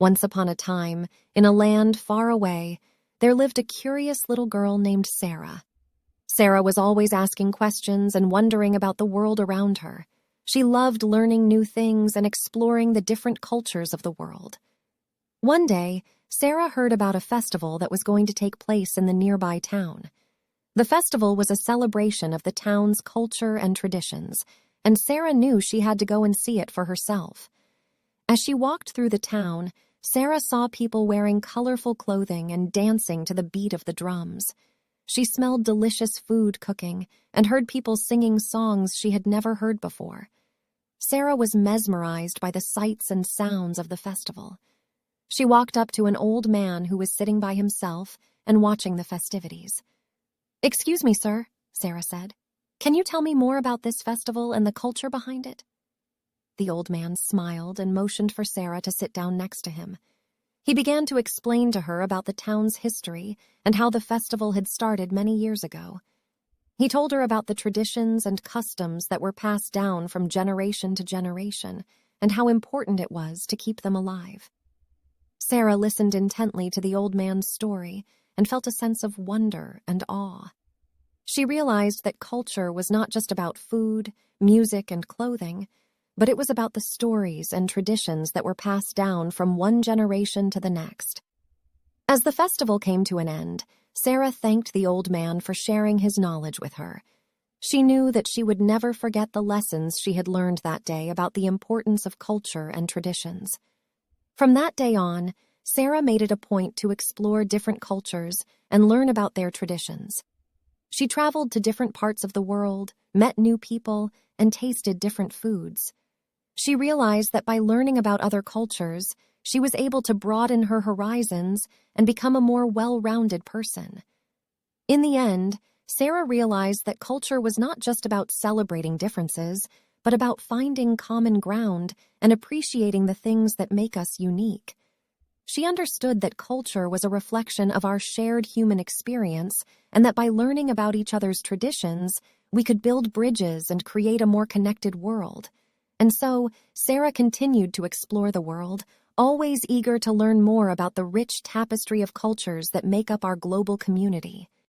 Once upon a time, in a land far away, there lived a curious little girl named Sarah. Sarah was always asking questions and wondering about the world around her. She loved learning new things and exploring the different cultures of the world. One day, Sarah heard about a festival that was going to take place in the nearby town. The festival was a celebration of the town's culture and traditions, and Sarah knew she had to go and see it for herself. As she walked through the town, Sarah saw people wearing colorful clothing and dancing to the beat of the drums. She smelled delicious food cooking and heard people singing songs she had never heard before. Sarah was mesmerized by the sights and sounds of the festival. She walked up to an old man who was sitting by himself and watching the festivities. "Excuse me, sir," Sarah said. "Can you tell me more about this festival and the culture behind it?" The old man smiled and motioned for Sarah to sit down next to him. He began to explain to her about the town's history and how the festival had started many years ago. He told her about the traditions and customs that were passed down from generation to generation and how important it was to keep them alive. Sarah listened intently to the old man's story and felt a sense of wonder and awe. She realized that culture was not just about food, music, and clothing, but it was about the stories and traditions that were passed down from one generation to the next. As the festival came to an end, Sarah thanked the old man for sharing his knowledge with her. She knew that she would never forget the lessons she had learned that day about the importance of culture and traditions. From that day on, Sarah made it a point to explore different cultures and learn about their traditions. She traveled to different parts of the world, met new people, and tasted different foods. She realized that by learning about other cultures, she was able to broaden her horizons and become a more well-rounded person. In the end, Sarah realized that culture was not just about celebrating differences, but about finding common ground and appreciating the things that make us unique. She understood that culture was a reflection of our shared human experience, and that by learning about each other's traditions, we could build bridges and create a more connected world. And so, Sarah continued to explore the world, always eager to learn more about the rich tapestry of cultures that make up our global community.